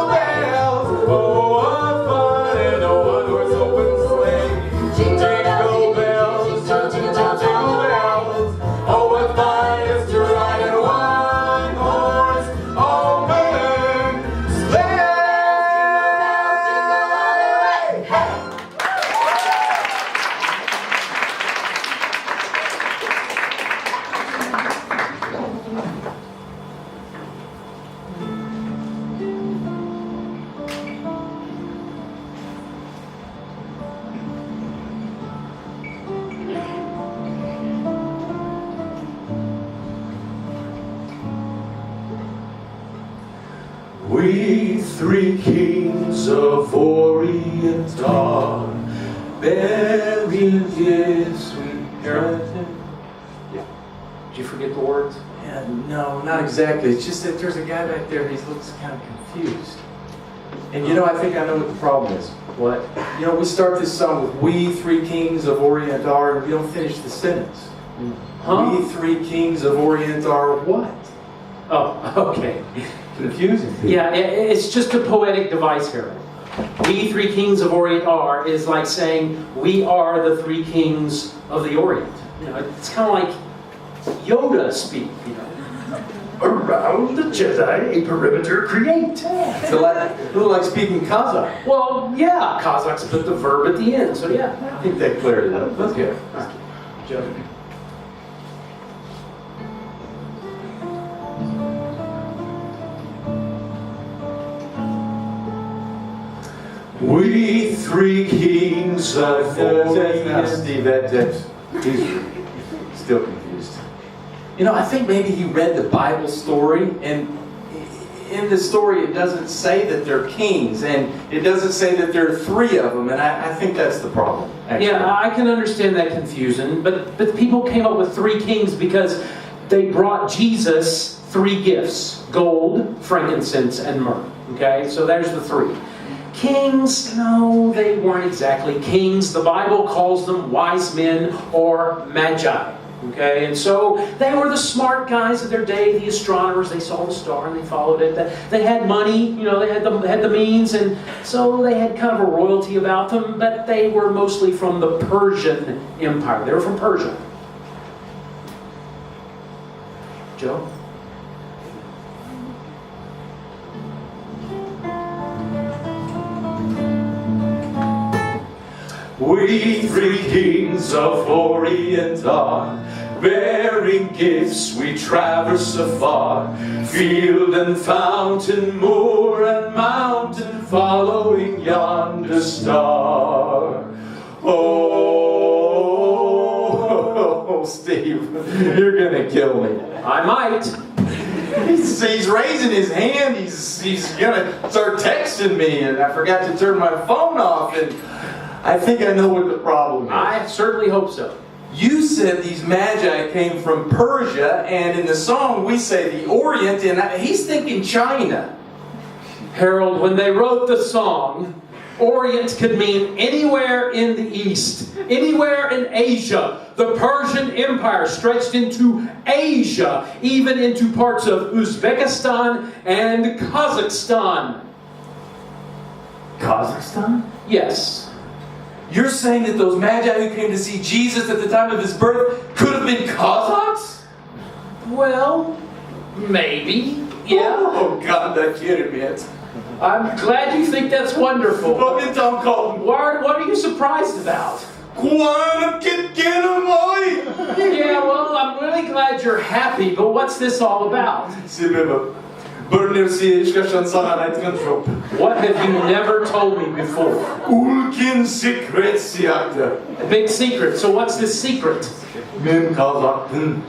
jingle bells. Oh, what fun in a one-horse open sleigh. Jingle bells, jingle, jingle, jingle bells. Oh, what fun it is to ride in a one-horse open sleigh. We three kings of Orient are buried in sweet Harold. Did you forget the words? Yeah, no, not exactly. It's just that there's a guy back there, he looks kind of confused. And you know, I think I know what the problem is. What? You know, we start this song with "We three kings of Orient are," and we don't finish the sentence. Huh? We three kings of Orient are what? Oh, okay. Confusing. Yeah, it's just a poetic device here. We three kings of Orient are is like saying we are the three kings of the Orient. You know, it's kind of like Yoda speak. You know, around the Jedi, a perimeter create. It's a little like speaking Kazakh. Well, yeah, Kazakhs put the verb at the end, so yeah. I think that cleared it up. That's good. Joke. We three kings of That's not Orient. Steve. He's still confused. You know, I think maybe he read the Bible story, and in the story it doesn't say that they're kings, and it doesn't say that there are 3 of them, and I think that's the problem. Actually. Yeah, I can understand that confusion, but people came up with 3 kings because they brought Jesus 3 gifts: gold, frankincense, and myrrh. Okay, so there's the 3. Kings, no, they weren't exactly kings. The Bible calls them wise men or magi. Okay, and so they were the smart guys of their day, the astronomers. They saw the star and they followed it. They had money, they had the means, and so they had kind of a royalty about them, but they were mostly from the Persian Empire. They were from Persia. Joe? We 3 kings of Orient are, bearing gifts we traverse afar, field and fountain, moor and mountain, following yonder star. Oh, Steve, you're gonna kill me. I might. He's raising his hand, he's gonna start texting me, and I forgot to turn my phone off, and I think I know what the problem is. I certainly hope so. You said these magi came from Persia, and in the song we say the Orient, and he's thinking China. Harold, when they wrote the song, Orient could mean anywhere in the East, anywhere in Asia. The Persian Empire stretched into Asia, even into parts of Uzbekistan and Kazakhstan. Kazakhstan? Yes. You're saying that those magi who came to see Jesus at the time of his birth could have been Kazakhs? Well, maybe. Yeah. Oh God, that kid admits. I'm glad you think that's wonderful. What are you surprised about? Yeah, well, I'm really glad you're happy, but what's this all about? What have you never told me before? Ulkin secret siyakta. A big secret. So what's this secret? Men Kazakh'tın.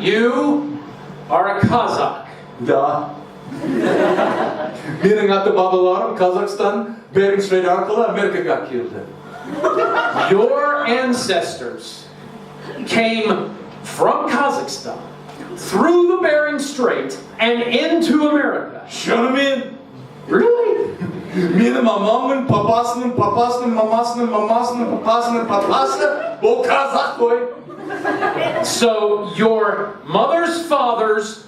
You are a Kazakh. Da. Benim ata-babalarım Kazakhstan, Bering Strait arkalı Amerika'ya geldi. Your ancestors came from Kazakhstan, through the Bering Strait, and into America. Şunu Really? Benim amamın, papasının, papasının, mamasının, mamasının, papasının, papası, o Kazakh boy. So your mother's father's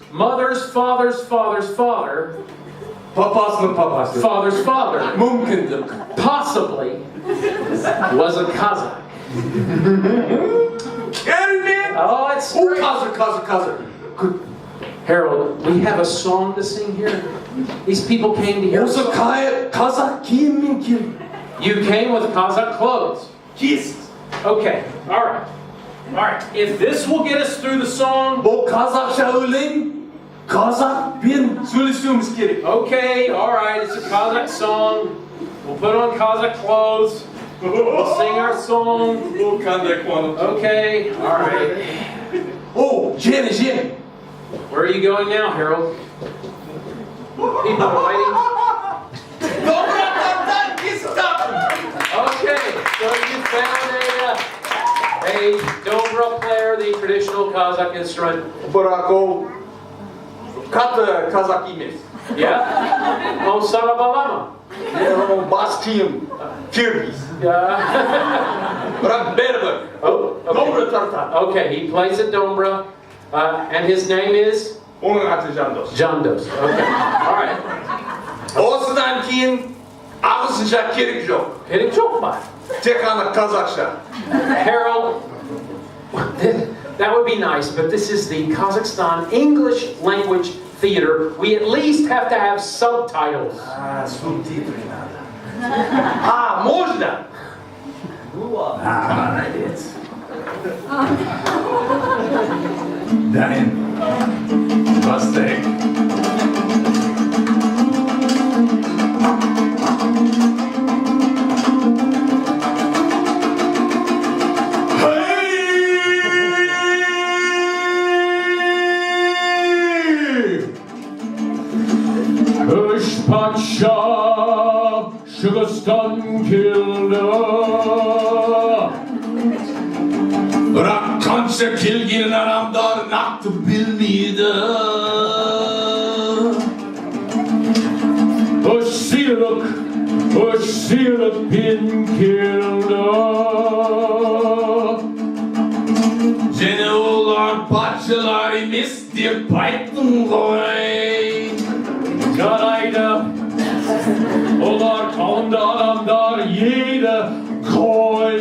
father, Papasının papası. father's father, Mümkündür. possibly was a Kazakh. Gelme. Oh, it's O great. Kazakh. Harold, we have a song to sing here. These people came to hear. Olsa Kazakh kimin kim? You came with Kazakh clothes. Jesus. Okay, all right. All right, if this will get us through the song. O Kazakça öğlen. Kazakh ben söylediğimiz gerek. Okay, all right, it's a Kazakh song. We'll put on Kazakh clothes. We'll sing our song. Okay, all right. Oh, Jenny. Where are you going now, Harold? People are waiting. Okay, so you found a dobra player, the traditional Kazakh instrument. Bırakov katı Kazakh imiz. Yeah? On Sarabalama. Baskiyim. Kirgiz. Bırak berber. Oh, Dobra tartan. okay, he plays at Dombra, and his name is? Onun adı Jandos. Jandos. Okay, all right. Osdan keyin ağzınca gerek yok. Gerek yok mu? Tek ana Kazakça. Harold, that would be nice, but this is the Kazakhstan English language theater. We at least have to have subtitles. Subtitri надо. Можно? Молодец. Данин. Бастек. Kazakhstan killed Бірақ қанша келген адамдар нақты білмейді. Ошилық бен келді. Және олар патшалар емес деп айттың ғой. Жарайды, олар қауымды адамдар еді. Қой,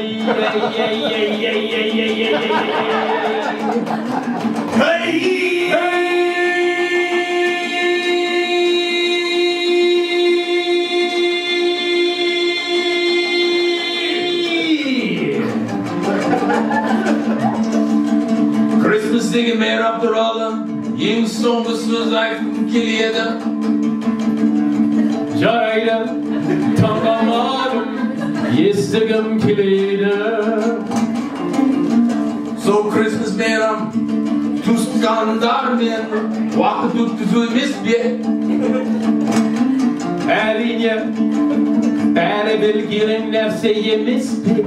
Christmas деген мейрам туралы ең соңғы сөз айтқым келеді. жарайды, таңғалмадым, естігім келеді. Сол Christmas мейрам туысқандармен уақыт өткізу емес пе? Әрине, бәрі білгенің нәрсе емес пе?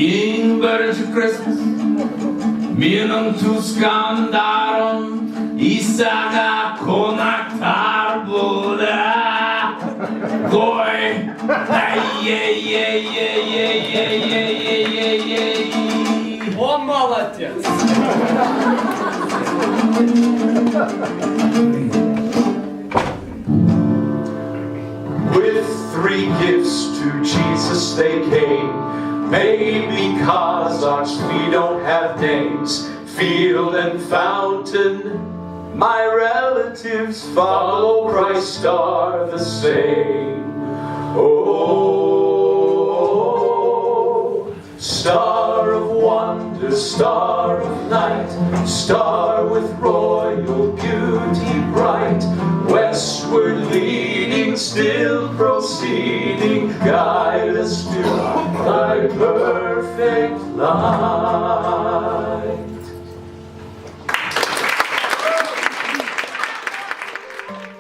Ең бірінші Christmas менің туысқандарым Исаға қонақтар болды. Ғой, Он молодец. With 3 gifts to Jesus they came. Maybe Kazakhs, we don't have names. Field and fountain, my relatives follow Christ are the same. Oh, star of wonder, star of night, star with royal beauty bright, westward leading, still proceeding, guide us to thy perfect light.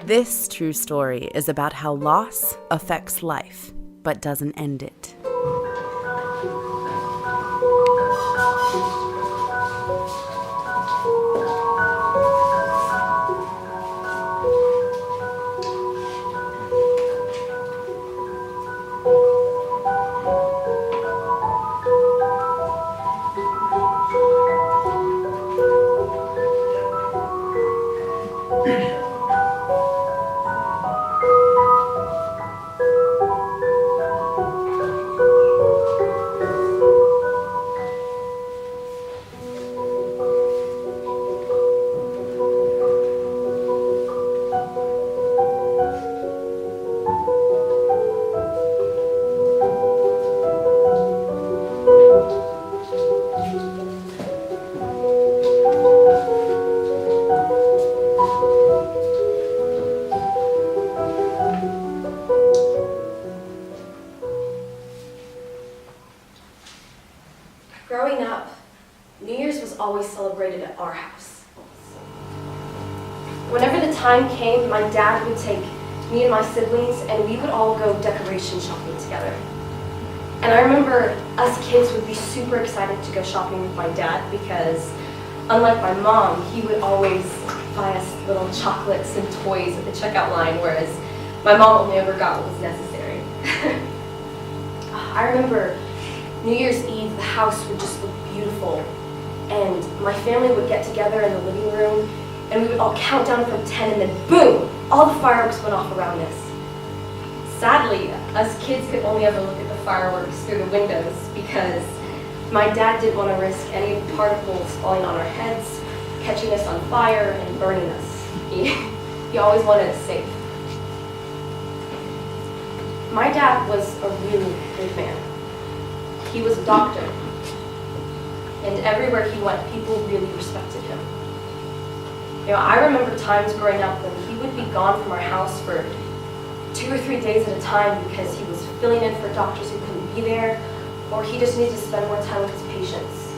This true story is about how loss affects life, but doesn't end it. Growing up, New Year's was always celebrated at our house. Whenever the time came, my dad would take me and my siblings and we would all go decoration shopping together. And I remember us kids would be super excited to go shopping with my dad because, unlike my mom, he would always buy us little chocolates and toys at the checkout line, whereas my mom only ever got what was necessary. I remember New Year's Eve, the house would just look beautiful, and my family would get together in the living room, and we would all count down from 10, and then boom, all the fireworks went off around us. Sadly, us kids could only ever look at the fireworks through the windows because my dad didn't want to risk any of the particles falling on our heads, catching us on fire, and burning us. He always wanted us safe. My dad was a really good man. He was a doctor, and everywhere he went, people really respected him. You know, I remember times growing up when he would be gone from our house for 2 or 3 days at a time because he was filling in for doctors who couldn't be there, or he just needed to spend more time with his patients.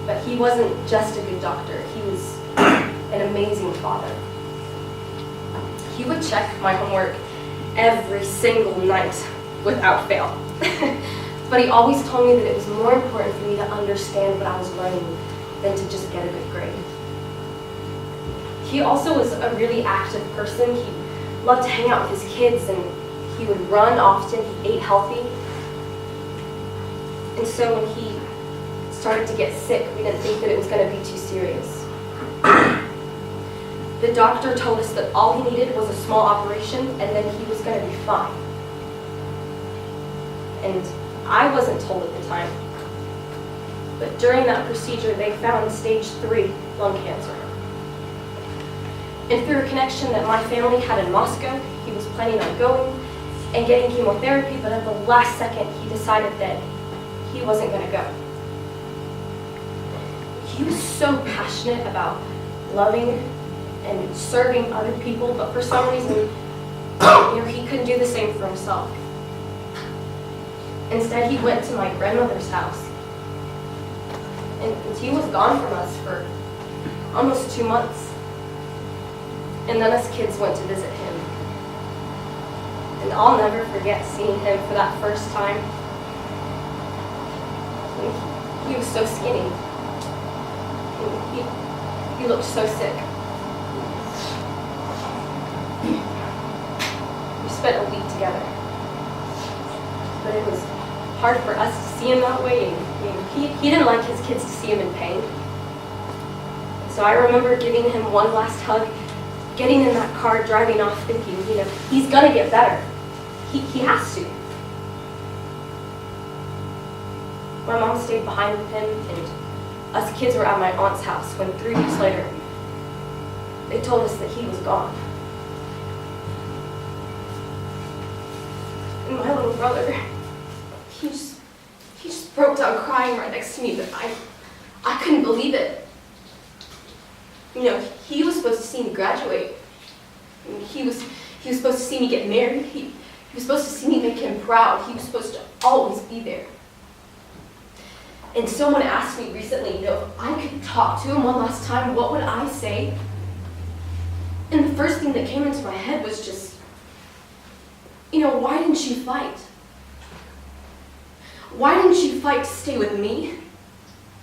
But he wasn't just a good doctor, he was an amazing father. he would check my homework every single night without fail. But he always told me that it was more important for me to understand what I was learning than to just get a good grade. He also was a really active person. He loved to hang out with his kids, and he would run often. He ate healthy. And so when he started to get sick, we didn't think that it was going to be too serious. The doctor told us that all he needed was a small operation, and then he was going to be fine. And I wasn't told at the time, but during that procedure, they found stage 3 lung cancer. And through a connection that my family had in Moscow, he was planning on going and getting chemotherapy, but at the last second, he decided that he wasn't going to go. He was so passionate about loving and serving other people, but for some reason, he couldn't do the same for himself. Instead, he went to my grandmother's house, and he was gone from us for almost 2 months. And then us kids went to visit him. And I'll never forget seeing him for that first time. He was so skinny. He looked so sick. We spent a week together. But it was hard for us to see him that way. And he didn't like his kids to see him in pain. So I remember giving him one last hug, getting in that car, driving off, thinking, he's gonna get better. He has to. My mom stayed behind with him, and us kids were at my aunt's house when 3 weeks later, they told us that he was gone. And my little brother, he just broke down crying right next to me, but I couldn't believe it. He was supposed to see me graduate. He was supposed to see me get married. He was supposed to see me make him proud. He was supposed to always be there. And someone asked me recently, if I could talk to him one last time, what would I say? And the first thing that came into my head was just, why didn't you fight? Why didn't you fight to stay with me?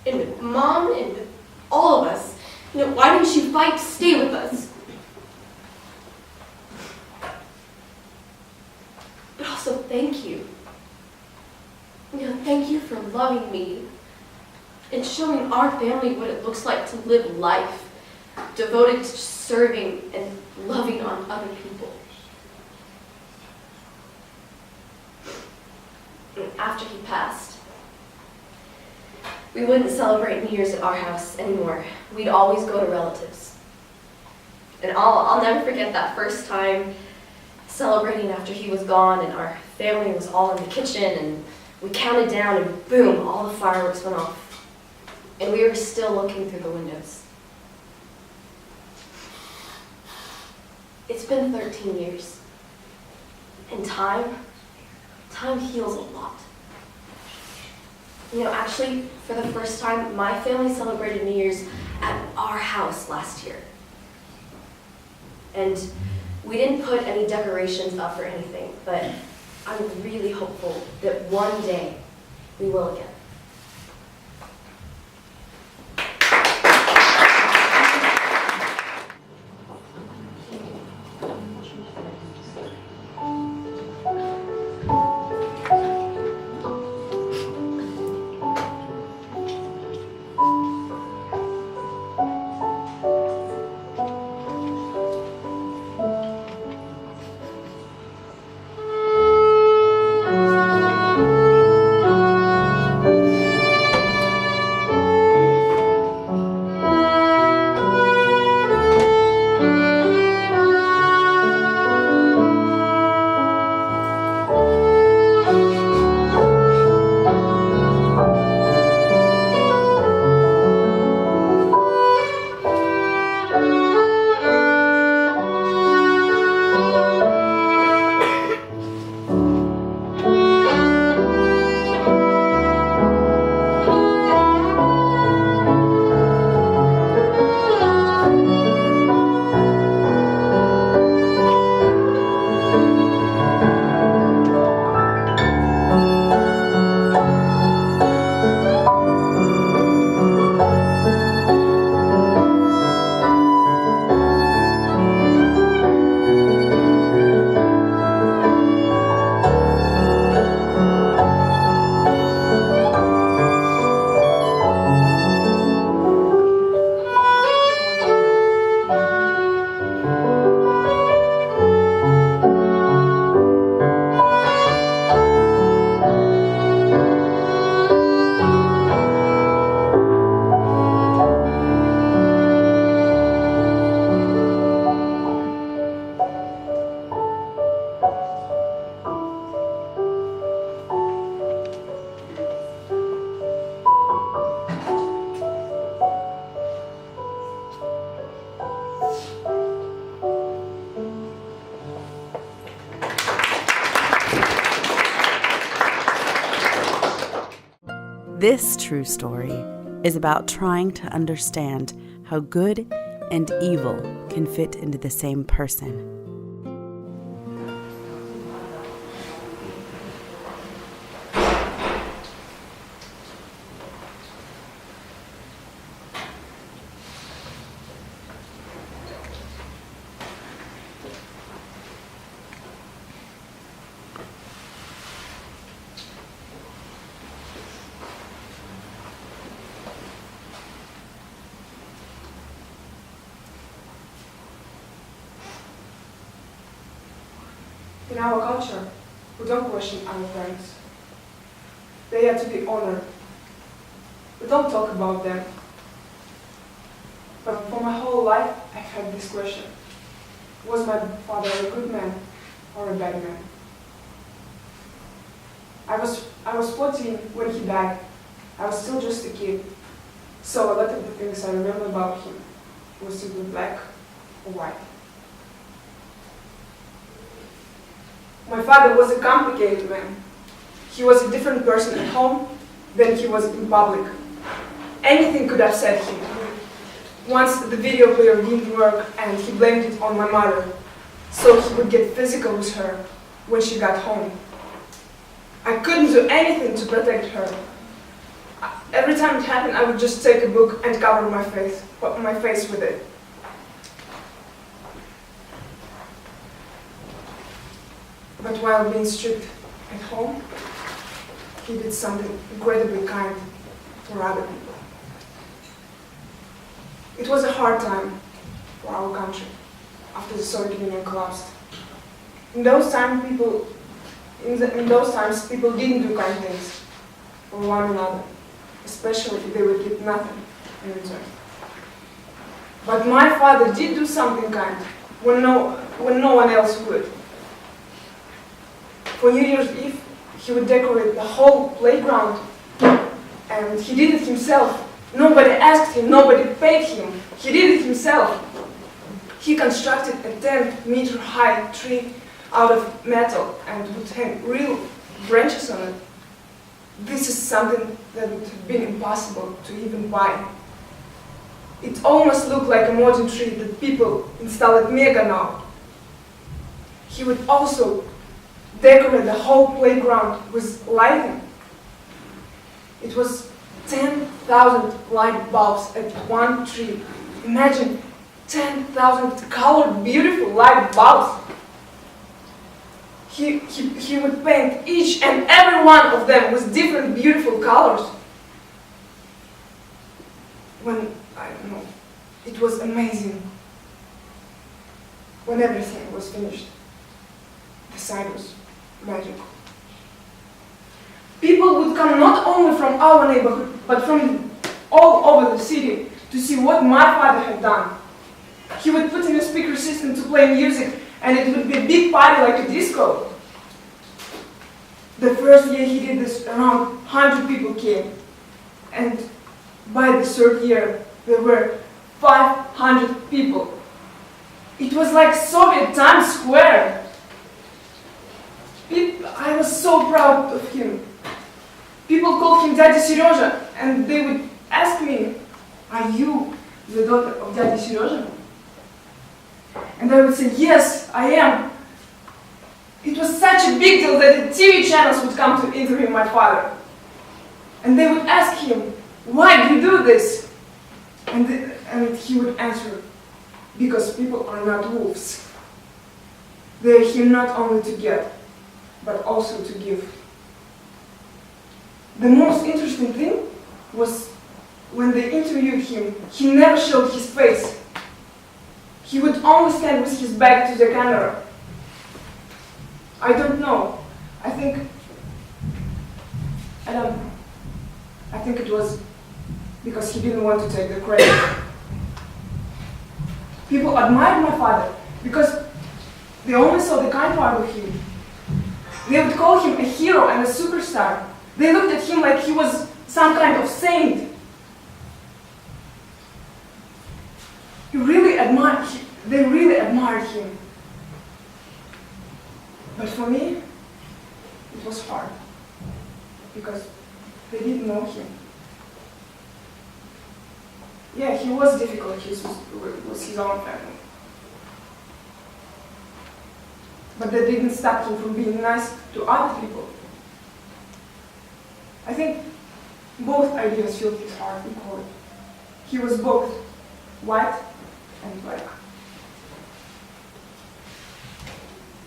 And with Mom and with all of us? Why didn't you fight to stay with us? But also, thank you. Thank you for loving me and showing our family what it looks like to live life devoted to serving and loving on other people. And after he passed, we wouldn't celebrate New Year's at our house anymore. We'd always go to relatives. And I'll never forget that first time celebrating after he was gone, and our family was all in the kitchen, and we counted down, and boom, all the fireworks went off. And we were still looking through the windows. It's been 13 years. And time heals a lot. Actually, for the first time, my family celebrated New Year's at our house last year. And we didn't put any decorations up or anything, but I'm really hopeful that one day we will again. This true story is about trying to understand how good and evil can fit into the same person. In our culture, we don't question our parents. They are to be honored. We don't talk about them. But for my whole life, I've had this question. Was my father a good man or a bad man? I was 14 when he died. I was still just a kid. So a lot of the things I remember about him was either black or white. My father was a complicated man. He was a different person at home than he was in public. Anything could upset him. Once the video player didn't work and he blamed it on my mother, so he would get physical with her when she got home. I couldn't do anything to protect her. Every time it happened, I would just take a book and cover my face with it. But while being strict at home, he did something incredibly kind for other people. It was a hard time for our country after the Soviet Union collapsed. In those times, people didn't do kind things for one another, especially if they would get nothing in return. But my father did do something kind when no one else would. For New Year's Eve, he would decorate the whole playground, and he did it himself. Nobody asked him, nobody paid him. He did it himself. He constructed a 10-meter-high tree out of metal and would hang real branches on it. This is something that would have been impossible to even buy. It almost looked like a modern tree that people install at Mega now. He would also decorate the whole playground with lighting. It was 10,000 light bulbs at one tree. Imagine 10,000 colored, beautiful light bulbs. He would paint each and every one of them with different beautiful colors. It was amazing. When everything was finished, the sight was magical. People would come not only from our neighborhood, but from all over the city to see what my father had done. He would put in a speaker system to play music, and it would be a big party like a disco. The first year he did this, around 100 people came. And by the third year, there were 500 people. It was like Soviet Times Square. I was so proud of him. People called him Daddy Serежа, and they would ask me, "Are you the daughter of Daddy Serежa?" And I would say, "Yes, I am." It was such a big deal that the TV channels would come to interview my father. And they would ask him, "Why do you do this?" And he would answer, "Because people are not wolves. They are here not only to get, but also to give." The most interesting thing was when they interviewed him, he never showed his face. He would only stand with his back to the camera. I don't know. I think it was because he didn't want to take the credit. People admired my father because they only saw the kind part of him. They would call him a hero and a superstar. They looked at him like he was some kind of saint. They really admired him. But for me, it was hard. Because They didn't know him. Yeah, he was difficult with his own family. But that didn't stop him from being nice to other people. I think both ideas filled his heart equally. He was both white and black.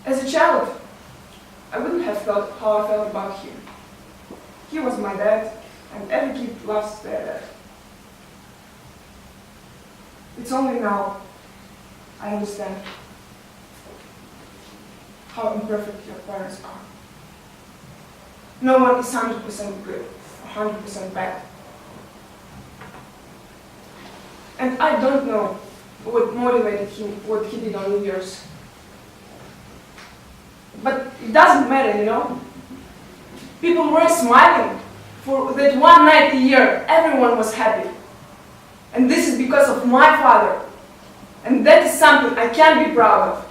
As a child, I wouldn't have felt how I felt about him. He was my dad, and every kid loves their dad. It's only now I understand how imperfect your parents are. No one is 100% good, 100% bad. And I don't know what motivated him, what he did on New Year's. But it doesn't matter, you know? People were smiling. For that one night a year, everyone was happy. And this is because of my father. And that is something I can be proud of.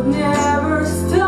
Never stop.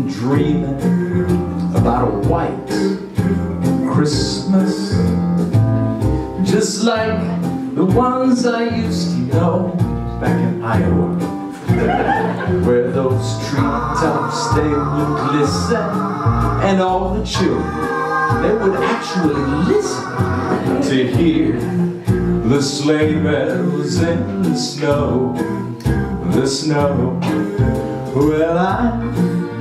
been dreaming about a white Christmas, just like the ones I used to know back in Iowa, where those treetops they would glisten, and all the children they would actually listen to hear the sleigh bells in the snow, the snow. Well, I've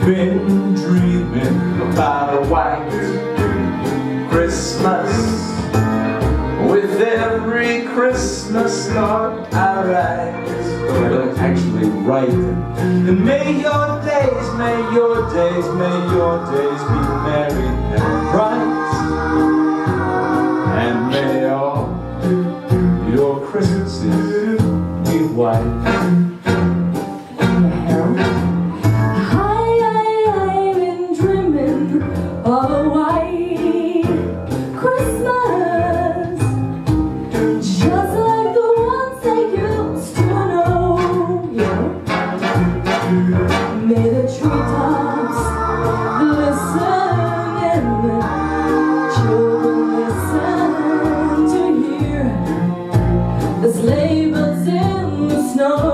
been dreaming about a white Christmas with every Christmas card I write. But I don't actually write them. And may your days, may your days, may your days be merry and bright. And may all your Christmases be white. I've been dreaming of a white Christmas, just like the ones I used to know. Yeah. May the treetops glisten and the children listen to hear the sleigh bells in the snow.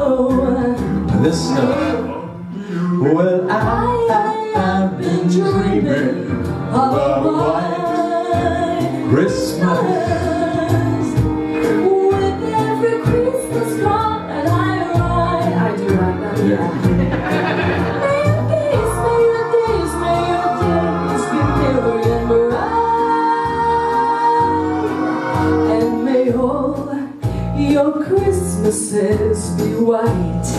The snow. Well, I've been dreaming of a white Christmas with every Christmas card that I write. I do like that. Yeah. May your days, may your days, may your days be merry and bright, and may all your Christmases be white.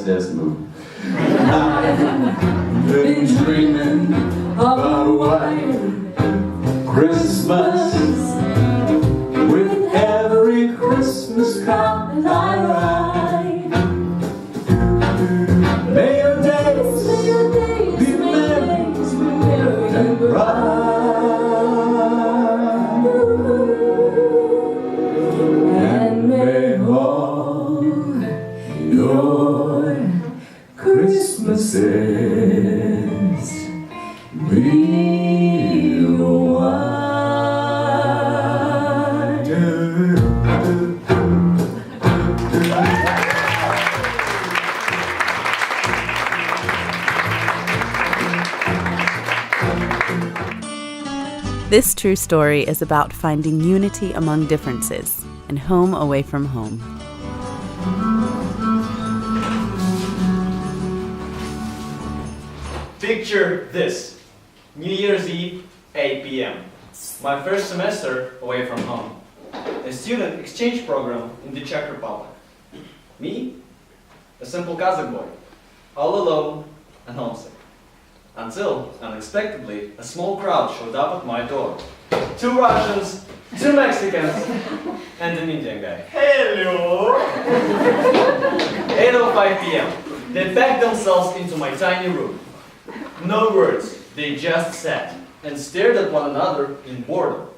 Best move. I've been dreaming about a white Christmas with every Christmas card I write. May your days be merry and bright, and may all your Christmases be white. This true story is about finding unity among differences and home away from home. Picture this. New Year's Eve, 8 p.m. My first semester away from home. A student exchange program in the Czech Republic. Me, a simple Kazakh boy, all alone and homesick. Until, unexpectedly, a small crowd showed up at my door. 2 Russians, 2 Mexicans, and an Indian guy. Hello! 8:05 p.m. They packed themselves into my tiny room. No words, they just sat and stared at one another in boredom.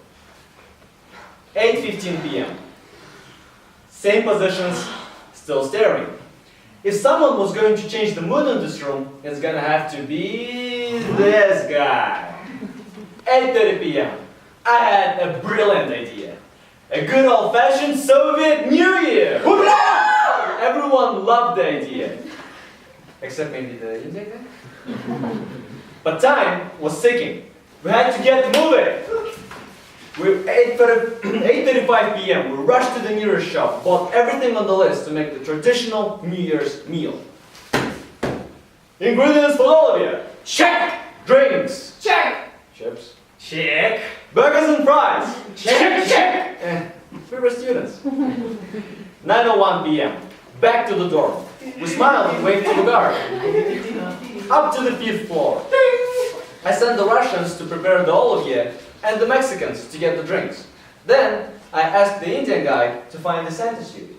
8:15 p.m. Same positions, still staring. If someone was going to change the mood in this room, it's gonna have to be this guy. 8:30 p.m. I had a brilliant idea. A good old-fashioned Soviet New Year! Everyone loved the idea. Except maybe the Indian guy? But time was ticking. We had to get moving. We're 8:35 p.m. We rushed to the nearest shop, bought everything on the list to make the traditional New Year's meal. Ingredients for all of you. Check! Drinks. Check! Chips. Check! Burgers and fries. Check! Check! We were students. 9:01 p.m. Back to the dorm. We smiled and waved to the guard. up to the 5th floor. I sent the Russians to prepare the olovye and the Mexicans to get the drinks. Then I asked the Indian guy to find the Santa suit.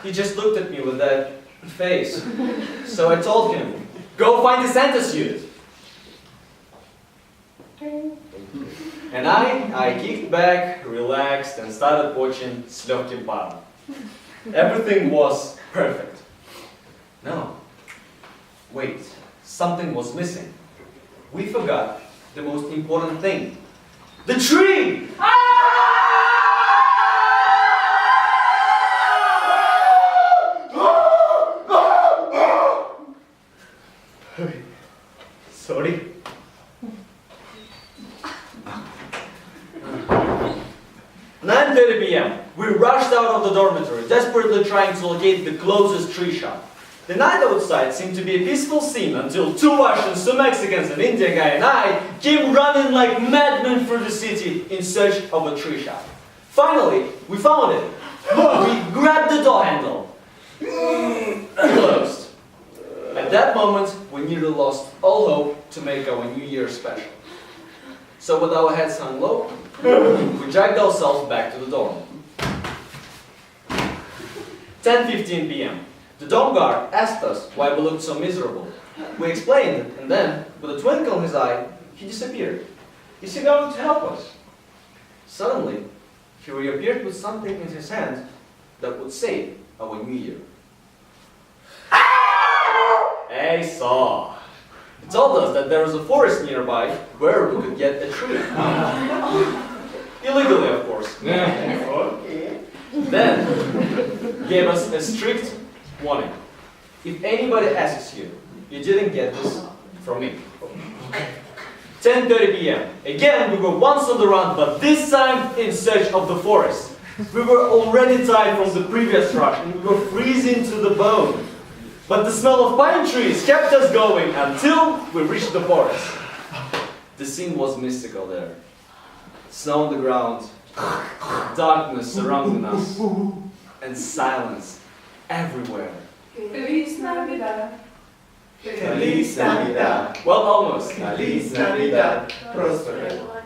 He just looked at me with that face. So I told him, go find the Santa suit. And I kicked back, relaxed, and started watching с легким паром. Everything was perfect. No. Wait, something was missing. We forgot the most important thing. The tree! Sorry. 9:30 p.m. We rushed out of the dormitory, desperately trying to locate the closest tree shop. The night outside seemed to be a peaceful scene until 2 Russians, 2 Mexicans, an Indian guy, and I came running like madmen through the city in search of a tree shop. Finally, we found it. We grabbed the door handle. Closed. At that moment, we nearly lost all hope to make our New Year special. So with our heads hung low, we dragged ourselves back to the dorm. 10:15 p.m. The dorm guard asked us why we looked so miserable. We explained, and then, with a twinkle in his eye, he disappeared. Is he going to help us? Suddenly, he reappeared with something in his hand that would save our New Year. Hey, saw. He told us that there was a forest nearby where we could get a tree. Illegally, of course. Then, gave us a strict warning. If anybody asks you, you didn't get this from me. 10:30 p.m. Again, we were once on the run, but this time in search of the forest. We were already tired from the previous rush, and we were freezing to the bone. But the smell of pine trees kept us going until we reached the forest. The scene was mystical there. Snow on the ground, darkness surrounding us, and silence everywhere. Feliz Navidad. Feliz Navidad. Well, almost. Feliz Navidad. Prospero.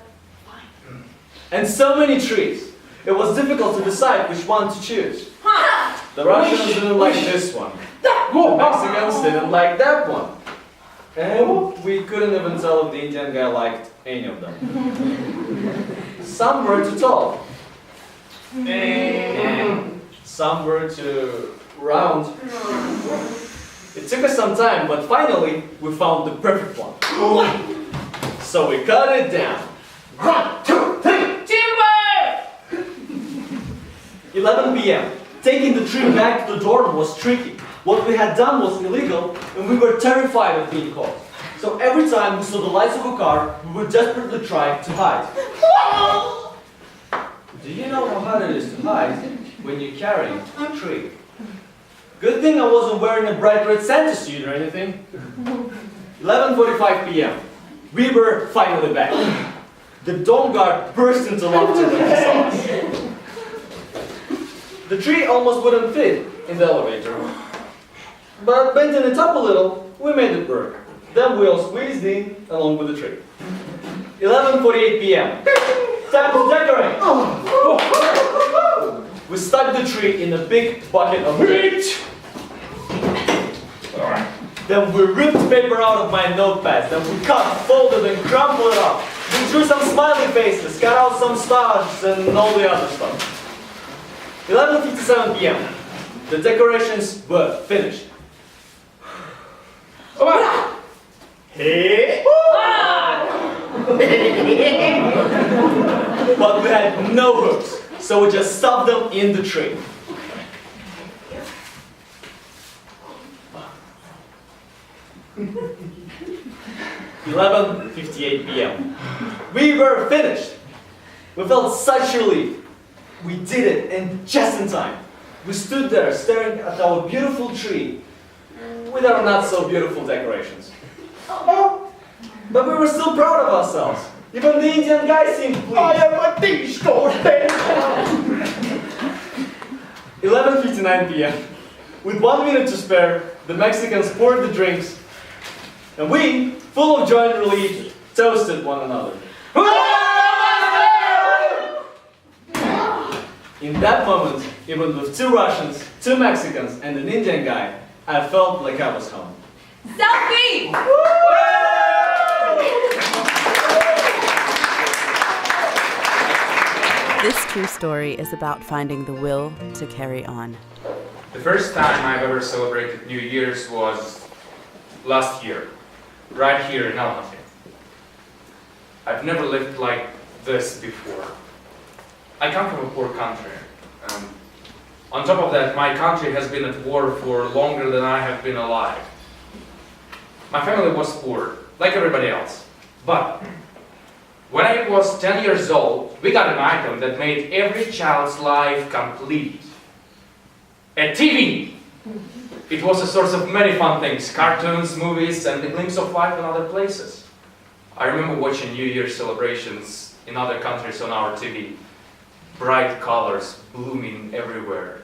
And so many trees. It was difficult to decide which one to choose. The Russians didn't like this one. The Mexicans didn't like that one. And we couldn't even tell if the Indian guy liked any of them. Some were too tall. And some were too round. It took us some time, but finally we found the perfect one. So we cut it down. 1, 2, 3, teamwork! 11 p.m. Taking the tree back to the dorm was tricky. What we had done was illegal, and we were terrified of being caught. So every time we saw the lights of a car, we would desperately try to hide. Do you know how hard it is to hide when you're carrying a tree? Good thing I wasn't wearing a bright red Santa suit or anything. 11:45 p.m. We were finally back. The dorm guard burst into laughter when he saw us. The tree almost wouldn't fit in the elevator. But bending it up a little, we made it work. Then we all squeezed in along with the tree. 11:48 p.m. Time to decorate! We stuck the tree in a big bucket of bleach. Then we ripped paper out of my notepads. Then we cut, folded, and crumpled it up. We drew some smiley faces, cut out some stars, and all the other stuff. 11:57 p.m. The decorations were finished. Hey! But we had no hooks, so we just stuffed them in the tree. (11:58 p.m.) We were finished. We felt such relief. We did it, and just in time. We stood there staring at our beautiful tree with our not so beautiful decorations. But we were still proud of ourselves. Even the Indian guy seemed pleased. I am a dish 11:59 p.m. With 1 minute to spare, the Mexicans poured the drinks, And we, full of joy and relief, toasted one another. In that moment, even with 2 Russians, 2 Mexicans, and an Indian guy, I felt like I was home. Selfie! This true story is about finding the will to carry on. The first time I've ever celebrated New Year's was last year, right here in Almaty. I've never lived like this before. I come from a poor country. On top of that, my country has been at war for longer than I have been alive. My family was poor, like everybody else. But when I was 10 years old, we got an item that made every child's life complete. A TV! It was a source of many fun things, cartoons, movies, and a glimpse of life in other places. I remember watching New Year's celebrations in other countries on our TV. Bright colors blooming everywhere.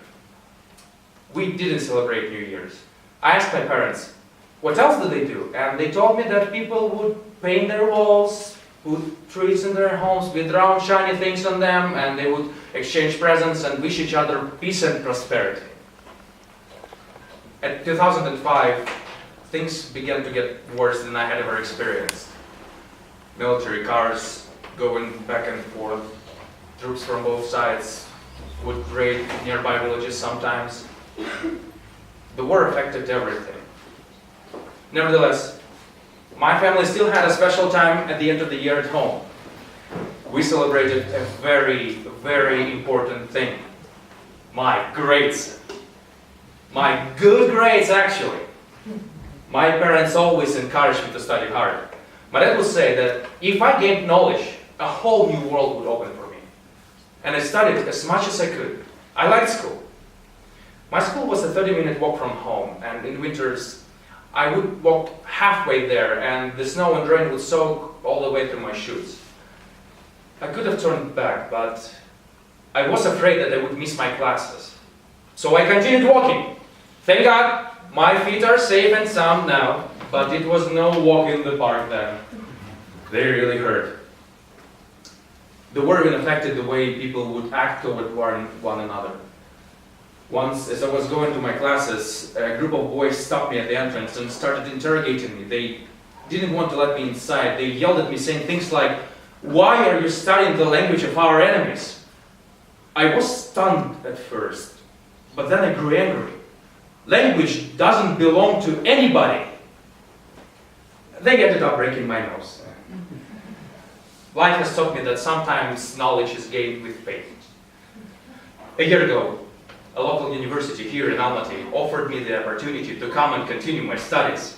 We didn't celebrate New Year's. I asked my parents, what else do they do? And they told me that people would paint their walls, put trees in their homes with round shiny things on them, and they would exchange presents and wish each other peace and prosperity. At 2005, things began to get worse than I had ever experienced. Military cars going back and forth, troops from both sides would raid nearby villages sometimes. The war affected everything. Nevertheless, my family still had a special time at the end of the year at home. We celebrated a very, very important thing. My grades. My good grades, actually. My parents always encouraged me to study hard. My dad would say that if I gained knowledge, a whole new world would open for me. And I studied as much as I could. I liked school. My school was a 30-minute walk from home, and in winters, I would walk halfway there, and the snow and rain would soak all the way through my shoes. I could have turned back, but I was afraid that I would miss my classes. So I continued walking. Thank God, my feet are safe and sound now, but it was no walk in the park then. They really hurt. The war even affected the way people would act toward one another. Once, as I was going to my classes, a group of boys stopped me at the entrance and started interrogating me. They didn't want to let me inside. They yelled at me, saying things like, "Why are you studying the language of our enemies?" I was stunned at first, but then I grew angry. Language doesn't belong to anybody. They ended up breaking my nose. Life has taught me that sometimes knowledge is gained with pain. A year ago, a local university here in Almaty offered me the opportunity to come and continue my studies.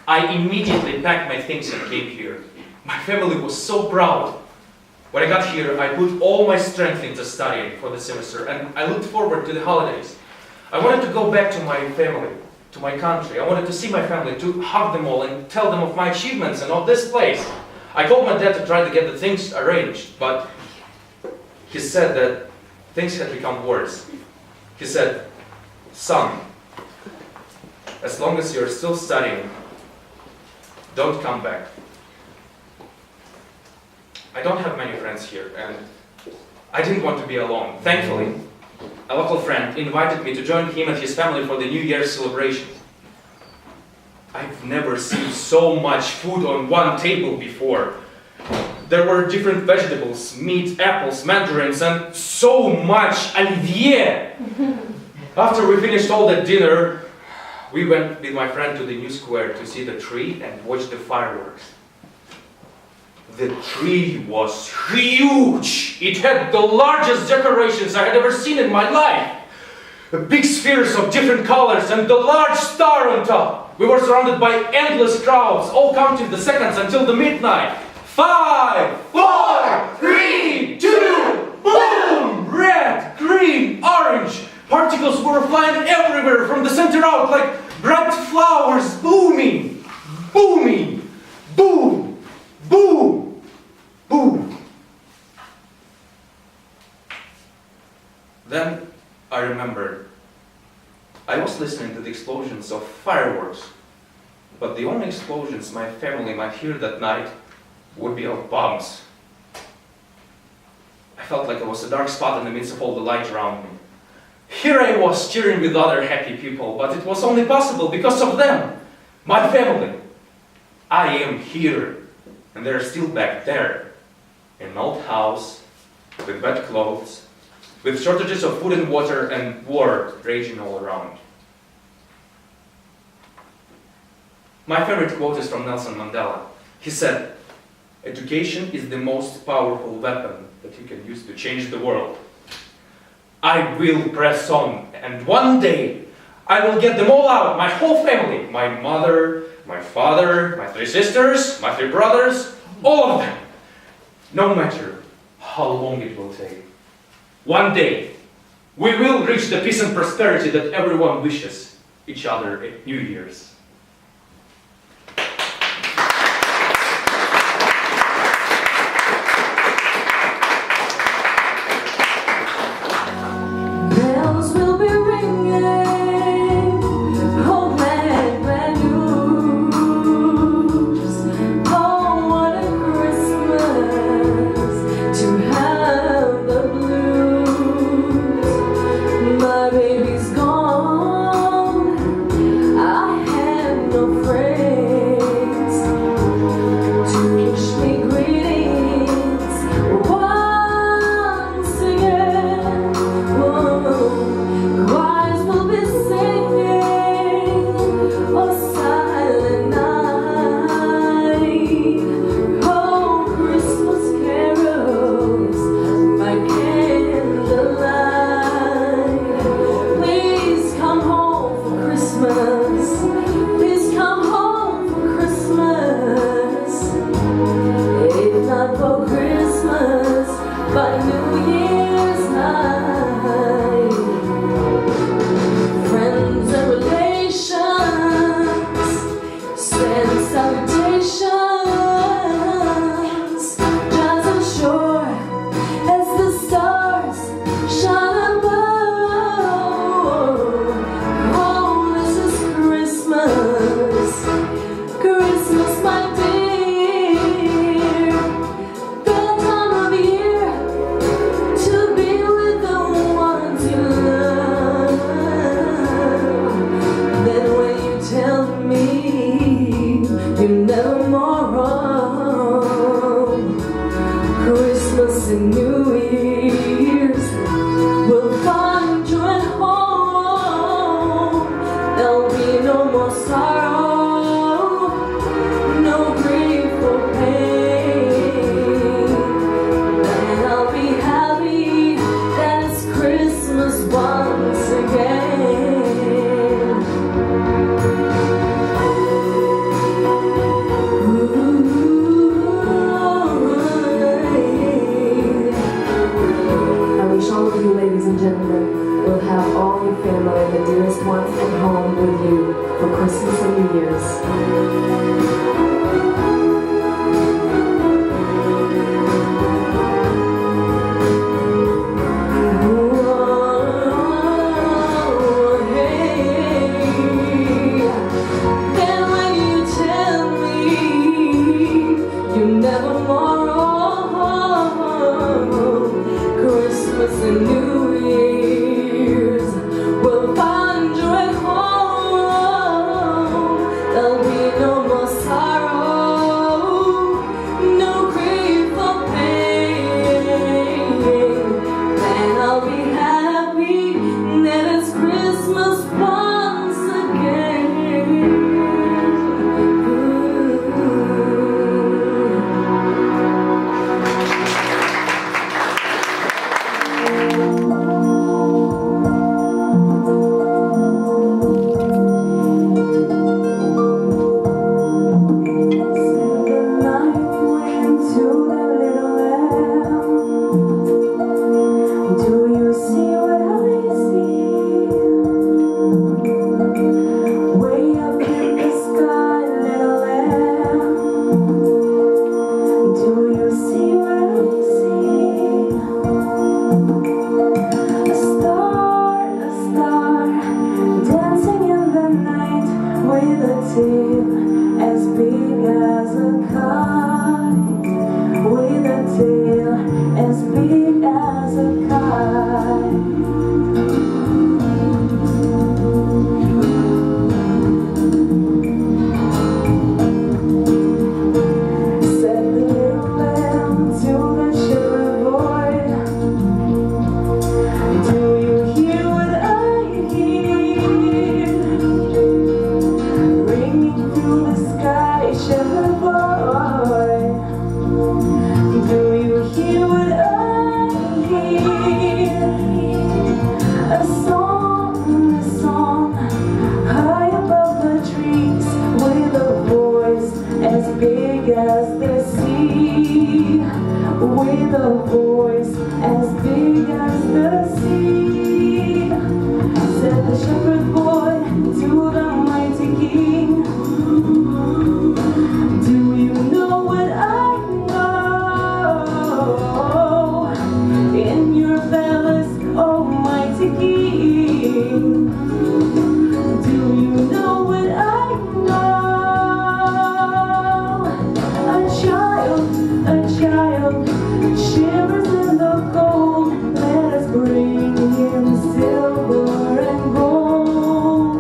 I immediately packed my things and came here. My family was so proud. When I got here, I put all my strength into studying for the semester, and I looked forward to the holidays. I wanted to go back to my family, to my country. I wanted to see my family, to hug them all and tell them of my achievements and of this place. I called my dad to try to get the things arranged, but he said that things had become worse. He said, "Son, as long as you're still studying, don't come back." I don't have many friends here, and I didn't want to be alone. Thankfully, a local friend invited me to join him and his family for the New Year's celebration. I've never seen so much food on one table before. There were different vegetables, meat, apples, mandarins, and so much olivier. After we finished all that dinner, we went with my friend to the new square to see the tree and watch the fireworks. The tree was huge! It had the largest decorations I had ever seen in my life. Big spheres of different colors and the large star on top. We were surrounded by endless crowds, all counting the seconds until the midnight. 5, 4, 3, 2, boom! Red, green, orange. Particles were flying everywhere from the center out like bright flowers, booming, booming, boom, boom, boom. Then I remembered. I was listening to the explosions of fireworks But the only explosions my family might hear that night would be of bombs. I felt like I was a dark spot in the midst of all the light around me. Here I was cheering with other happy people, but it was only possible because of them, my family. I am here, and they're still back there, in an old house, with wet clothes, with shortages of food and water, and war raging all around. My favorite quote is from Nelson Mandela. He said, "Education is the most powerful weapon that you can use to change the world." I will press on, and one day I will get them all out, my whole family, my mother, my father, my 3 sisters, my 3 brothers, all of them, no matter how long it will take. One day, we will reach the peace and prosperity that everyone wishes each other at New Year's. Bells will be ringing, oh glad, glad news. Oh, what a Christmas to have the blues. My baby's gone, I had as a kite, with a tail as big as a kite. Said the little lamb to the shepherd boy, do you hear what I hear? Ringing through the sky, shepherd boy, do you hear what I hear? A song, high above the trees, with a voice as big as the sea, with a voice as big as the sea. Said the shepherd boy to the mighty king, do you know what I know? In your palace, almighty king, do you know what I know? A child shivers in the cold. Let us bring him silver and gold.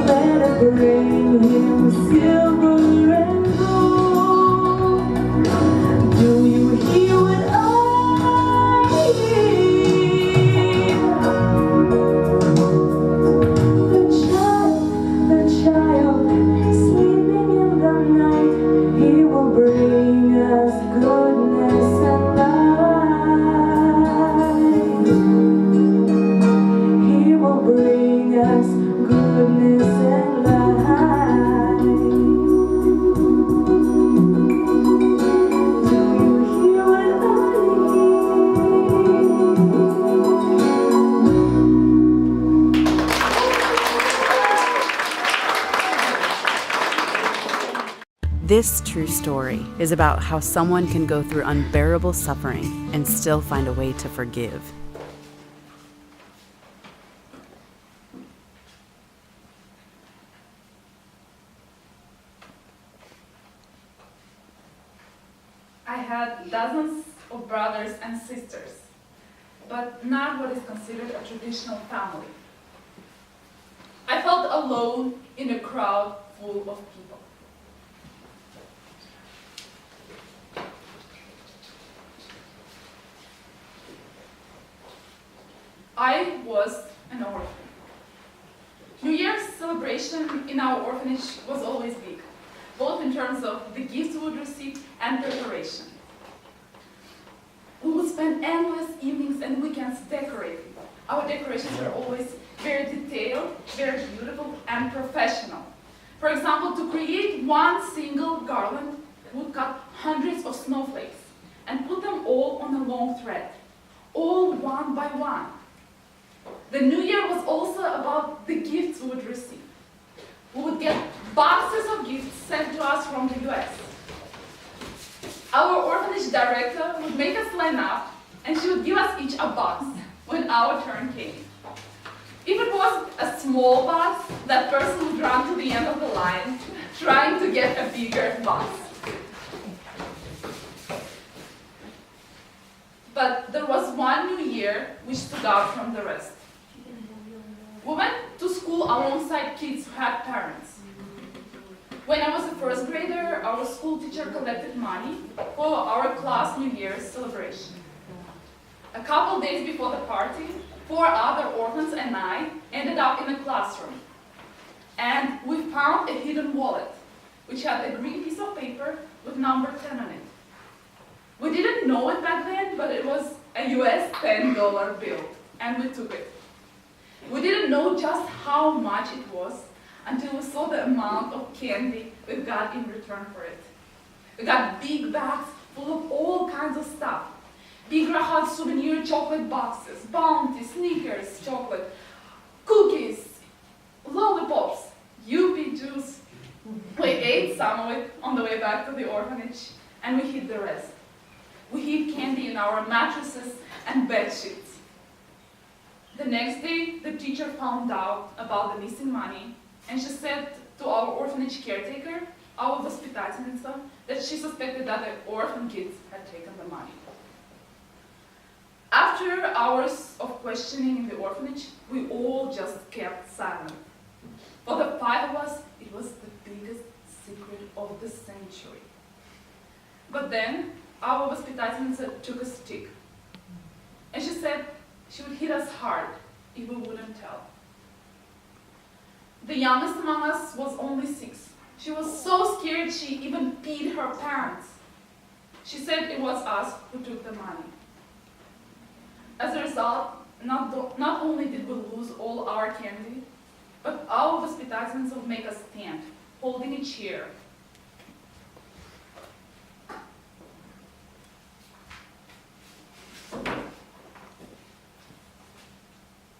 Let us bring him silver and gold. Do you hear what I hear? The child, sleeping in the night, he will bring us goodness and light. He will bring us goodness and light. Do you hear what I This true story is about how someone can go through unbearable suffering and still find a way to forgive. I had dozens of brothers and sisters, but not what is considered a traditional family. I felt alone in a crowd full of people. I was an orphan. New Year's celebration in our orphanage was always big, both in terms of the gifts we would receive and preparation. We would spend endless evenings and weekends decorating. Our decorations were always very detailed, very beautiful, and professional. For example, to create one single garland, we would cut hundreds of snowflakes and put them all on a long thread, all one by one. The New Year was also about the gifts we would receive. We would get boxes of gifts sent to us from the US. Our orphanage director would make us line up, and she would give us each a box when our turn came. If it was a small box, that person would run to the end of the line, trying to get a bigger box. But there was one New Year which stood out from the rest. We went to school alongside kids who had parents. When I was a first grader, our school teacher collected money for our class New Year's celebration. A couple days before the party, 4 other orphans and I ended up in a classroom. And we found a hidden wallet, which had a green piece of paper with number 10 on it. We didn't know it back then, but it was a US $10 bill, and we took it. We didn't know just how much it was until we saw the amount of candy we got in return for it. We got big bags full of all kinds of stuff. Big Rahat souvenir chocolate boxes, Bounty, Snickers, chocolate, cookies, lollipops, Yuppie juice. We ate some of it on the way back to the orphanage, and we hid the rest. We hid candy in our mattresses and bed sheets. The next day, the teacher found out about the missing money, and she said to our orphanage caretaker, our воспитательница that she suspected that the orphan kids had taken the money. After hours of questioning in the orphanage, we all just kept silent. For the 5 of us, it was the biggest secret of the century. But then, our воспитательница took a stick, and she said she would hit us hard if we wouldn't tell. The youngest among us was only 6. She was so scared she even peed her pants. She said it was us who took the money. As a result, not only did we lose all our candy, but our воспитательница would make us stand, holding a chair.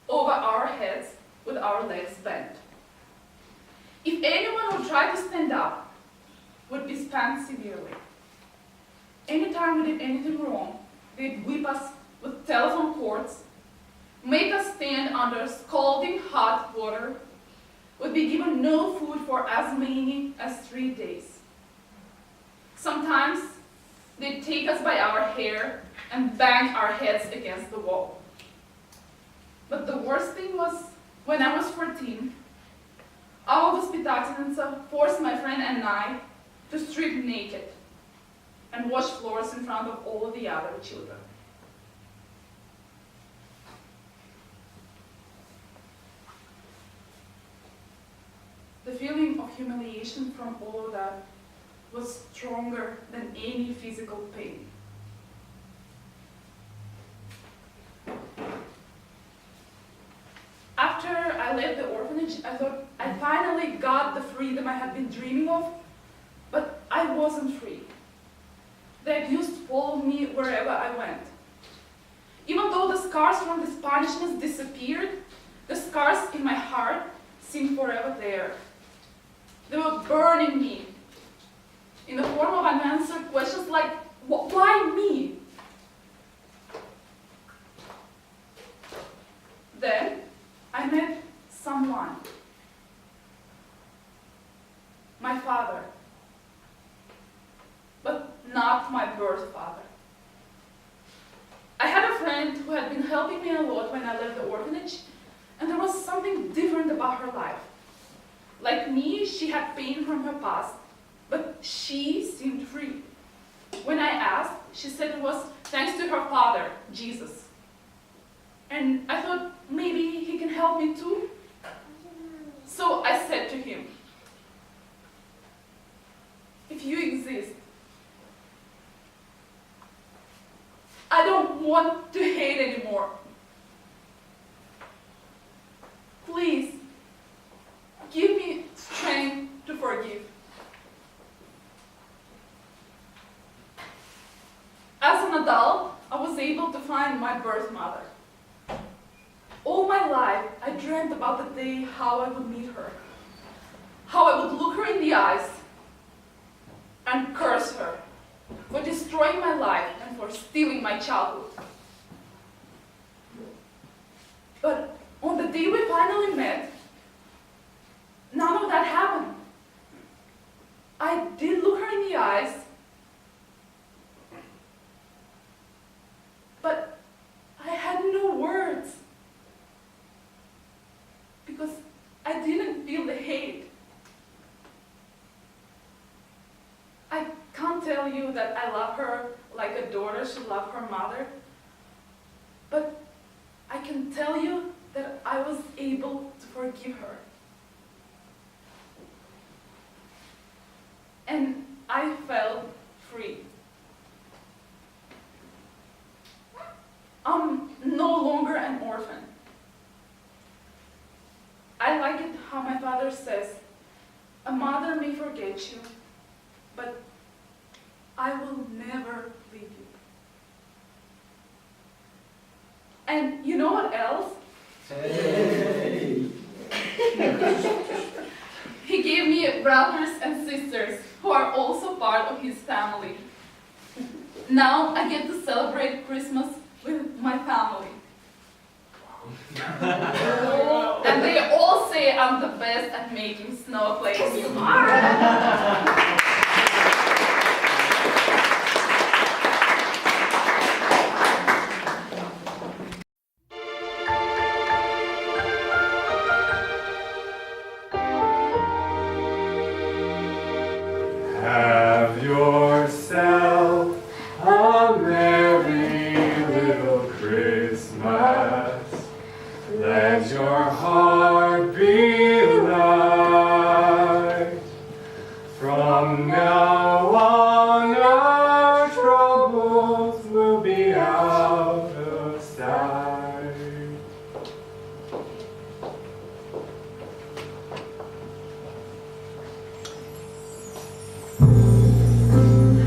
Over our heads with our legs bent. If anyone would try to stand up, would be spanked severely. Anytime we did anything wrong, they'd whip us with telephone cords, make us stand under scalding hot water, would be given no food for as many as 3 days. Sometimes they'd take us by our hair and bang our heads against the wall. But the worst thing was, when I was 14, our воспитательница forced my friend and I to strip naked and wash floors in front of all of the other children. The feeling of humiliation from all of that was stronger than any physical pain. After I left the orphanage, I thought I finally got the freedom I had been dreaming of, but I wasn't free. The abuse followed me wherever I went. Even though the scars from these punishments disappeared, the scars in my heart seemed forever there. They were burning me in the form of unanswered questions like, why me? Then I met someone. My father. But not my birth father. I had a friend who had been helping me a lot when I left the orphanage, and there was something different about her life. Like me, she had pain from her past, but she seemed free. When I asked, she said it was thanks to her father, Jesus. And I thought maybe he can help me too. So I said to him, if you exist, I don't want to hate anymore. Please, give me strength to forgive. As an adult, I was able to find my birth mother. All my life, I dreamt about the day how I would meet her, how I would look her in the eyes and curse her for destroying my life and for stealing my childhood. But on the day we finally met, none of that happened. I did look her in the eyes, but I had no words because I didn't feel the hate. I can't tell you that I love her like a daughter should love her mother, but I can tell you that I was able to forgive her. And I felt free. I'm no longer an orphan. I like it how my father says, a mother may forget you, but I will never leave you. And you know what else? Hey. He gave me brothers and sisters who are also part of his family. Now I get to celebrate Christmas with my family. And they all say I'm the best at making snowflakes. Have yourself a merry little Christmas. Let your heart be light. From now on, our troubles will be out of sight.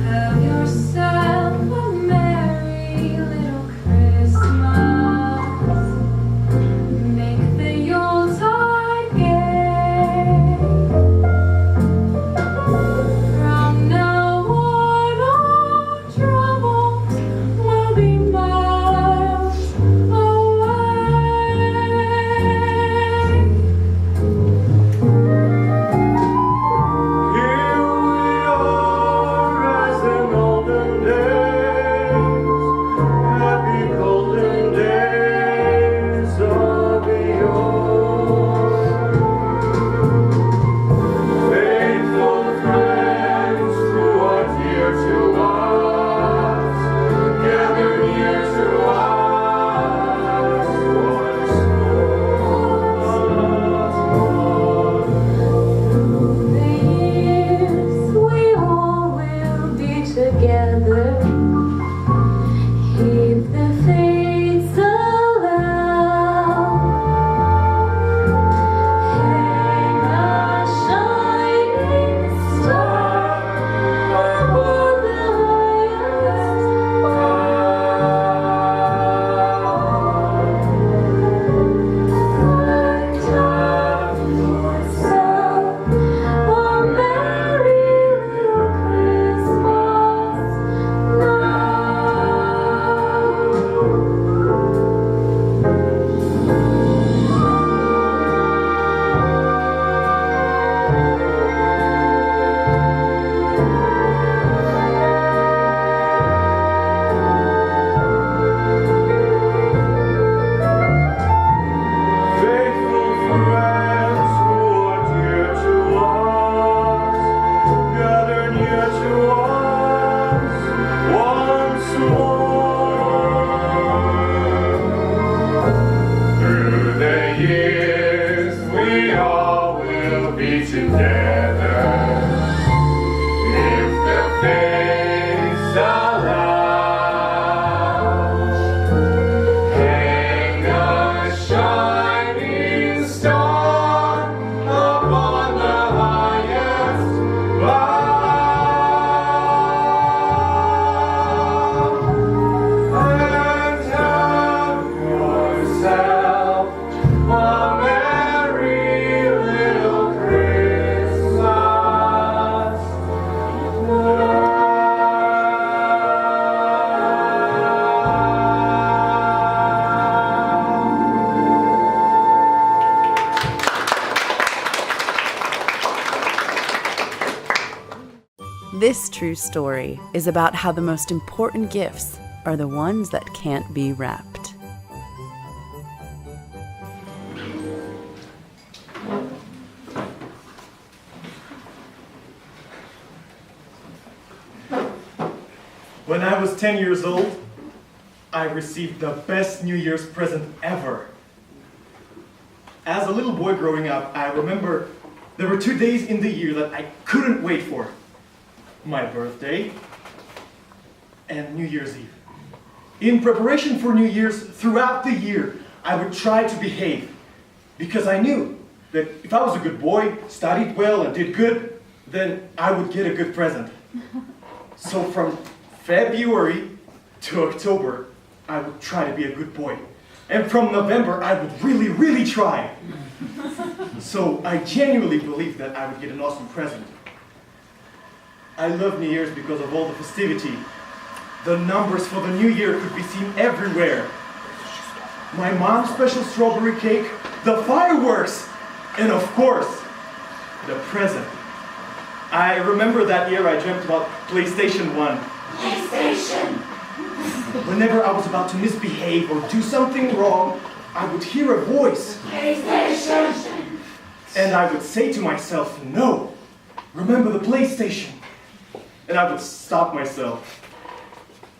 Have yourself a merry little Christmas. Make the Yuletide gay. From now on, our troubles will be miles away. Here we are as in olden days, happy golden days of yore. Faithful friends who are dear to us, gather near to us once more. The years we all will be together, if the fates allow. Hang a shining star above the highest cloud. And have yourself a merry little Christmas now. Faithful friends who are dear to us, gather near to us once more. Through the years we all will be together, if the fates allow. Hang a shining star upon the highest cloud. And have yourself a merry little Christmas This true story is about how the most important gifts are the ones that can't be wrapped. When I was 10 years old, I received the best New Year's present ever. As a little boy growing up, I remember there were 2 days in the year that I couldn't wait for. My birthday and New Year's Eve. In preparation for New Year's, throughout the year, I would try to behave because I knew that if I was a good boy, studied well and did good, then I would get a good present. So from February to October, I would try to be a good boy. And from November, I would really, really try. So I genuinely believed that I would get an awesome present. I love New Year's because of all the festivity. The numbers for the new year could be seen everywhere. my mom's special strawberry cake, the fireworks, and of course, the present. I remember that year I dreamt about PlayStation 1. PlayStation! Whenever I was about to misbehave or do something wrong, I would hear a voice. PlayStation! And I would say to myself, no, remember the PlayStation. And I would stop myself.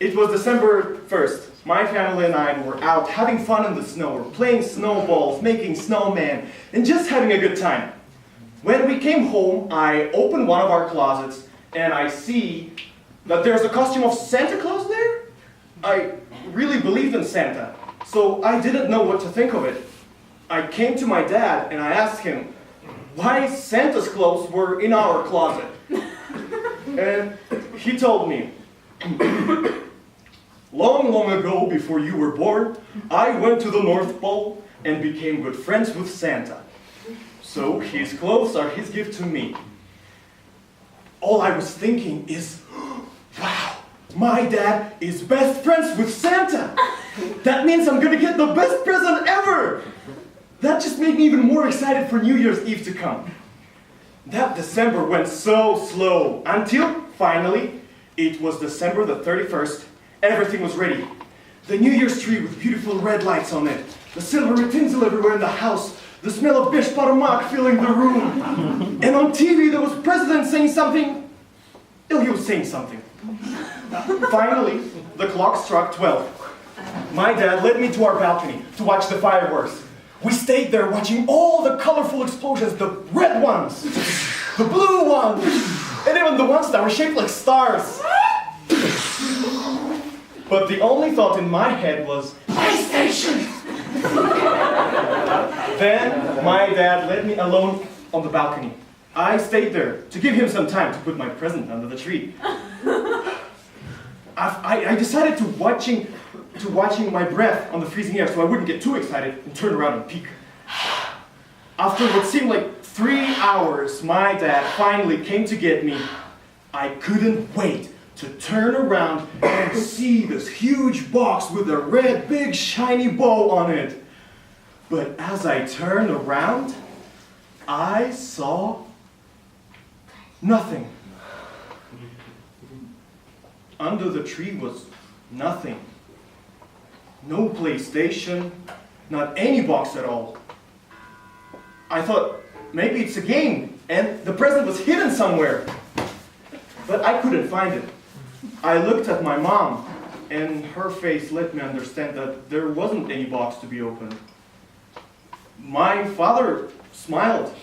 It was December 1st. My family and I were out having fun in the snow. We're playing snowballs, making snowmen, and just having a good time. When we came home, I opened one of our closets and I see that there's a costume of Santa Claus there. I really believed in Santa, so I didn't know what to think of it. I came to my dad and I asked him why Santa's clothes were in our closet. And he told me, long ago, before you were born, I went to the North Pole and became good friends with Santa. So his clothes are his gift to me. All I was thinking is, wow, my dad is best friends with Santa. That means I'm gonna get the best present ever. That just made me even more excited for New Year's Eve to come. That December went so slow until finally it was December the 31st. Everything was ready. The New Year's tree with beautiful red lights on it. The silvery tinsel everywhere in the house. The smell of bish paramak filling the room. And on TV there was President saying something. He was saying something. Finally, the clock struck 12. My dad led me to our balcony to watch the fireworks. We stayed there watching all the colorful explosions, the red ones, the blue ones, and even the ones that were shaped like stars. But the only thought in my head was, PlayStation! Then my dad led me alone on the balcony. I stayed there to give him some time to put my present under the tree. I decided to watching my breath on the freezing air so I wouldn't get too excited and turn around and peek. After what seemed like 3 hours, my dad finally came to get me. I couldn't wait to turn around and see this huge box with a red, big, shiny bow on it. But as I turned around, I saw nothing. Under the tree was nothing. No PlayStation, not any box at all. I thought maybe it's a game and the present was hidden somewhere. But I couldn't find it. I looked at my mom and her face let me understand that there wasn't any box to be opened. My father smiled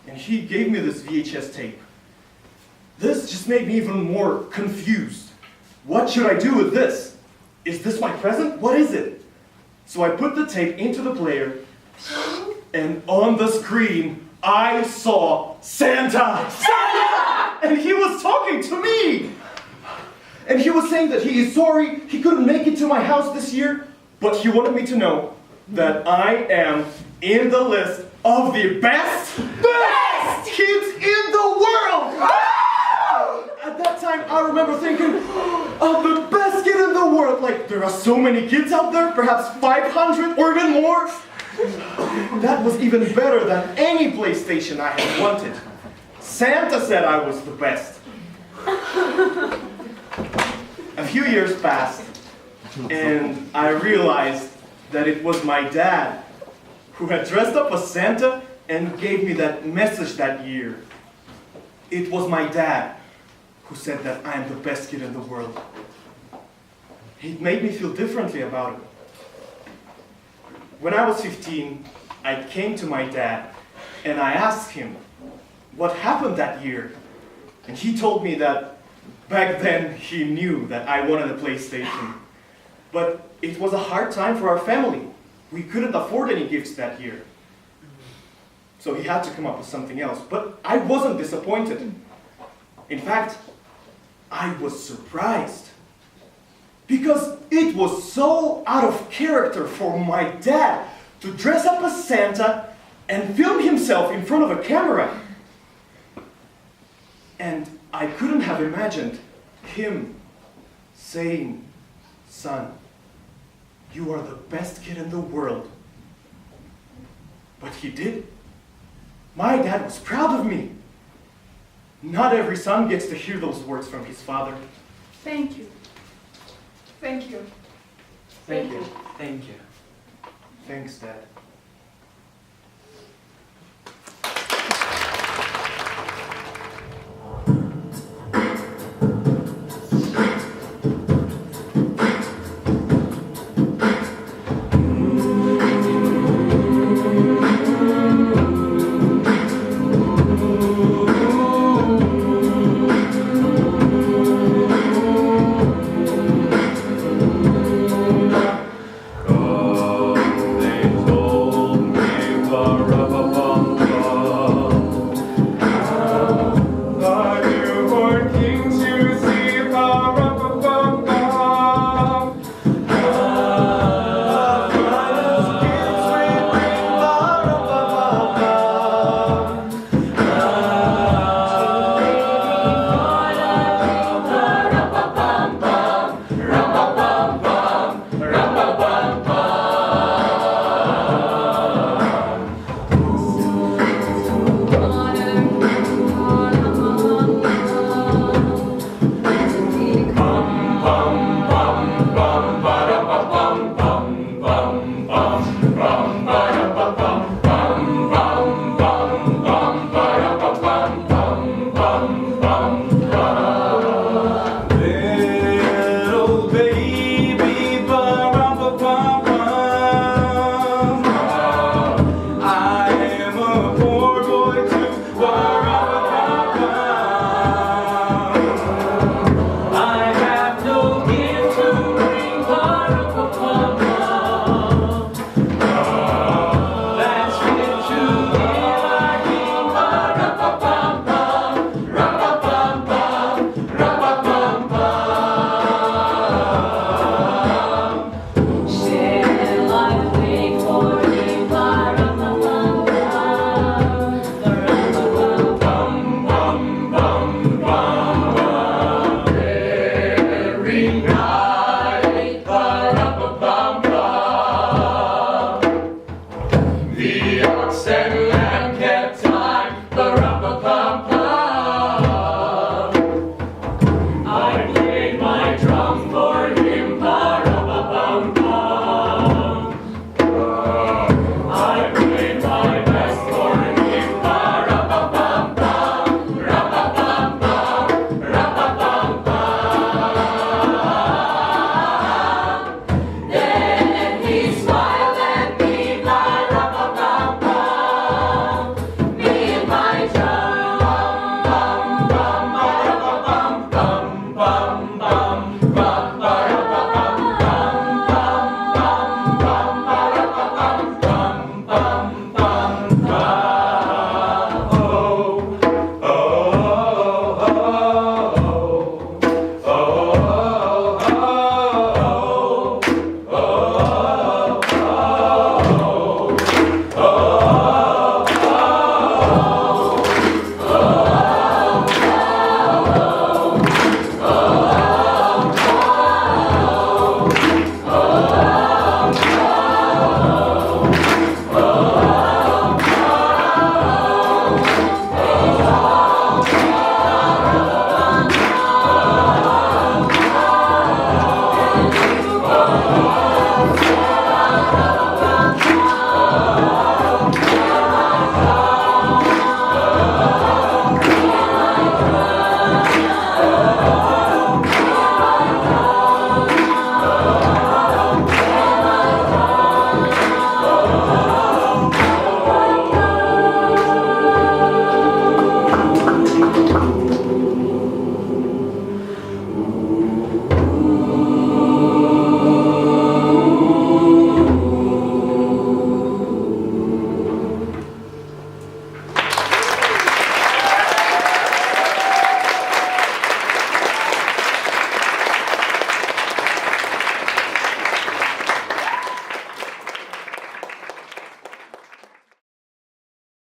and he gave me this VHS tape. This just made me even more confused. What should I do with this? Is this my present? What is it? So I put the tape into the player, and on the screen, I saw Santa! Santa! And he was talking to me! And he was saying that he is sorry he couldn't make it to my house this year, but he wanted me to know that I am in the list of the best kids in the world! At that time, I remember thinking, I'm the best kid in the world. Like, there are so many kids out there, perhaps 500 or even more. That was even better than any PlayStation I had wanted. Santa said I was the best. A few years passed, and I realized that it was my dad who had dressed up as Santa and gave me that message that year. It was my dad who said that I am the best kid in the world. It made me feel differently about it. When I was 15, I came to my dad and I asked him what happened that year. And he told me that back then he knew that I wanted a PlayStation. But it was a hard time for our family. We couldn't afford any gifts that year. So he had to come up with something else. But I wasn't disappointed. In fact, I was surprised. Because it was so out of character for my dad to dress up as Santa and film himself in front of a camera. And I couldn't have imagined him saying, "Son, you are the best kid in the world. But he did. My dad was proud of me. Not every son gets to hear those words from his father. Thank you. Thank you. Thank you. Thank you. Thanks, Dad.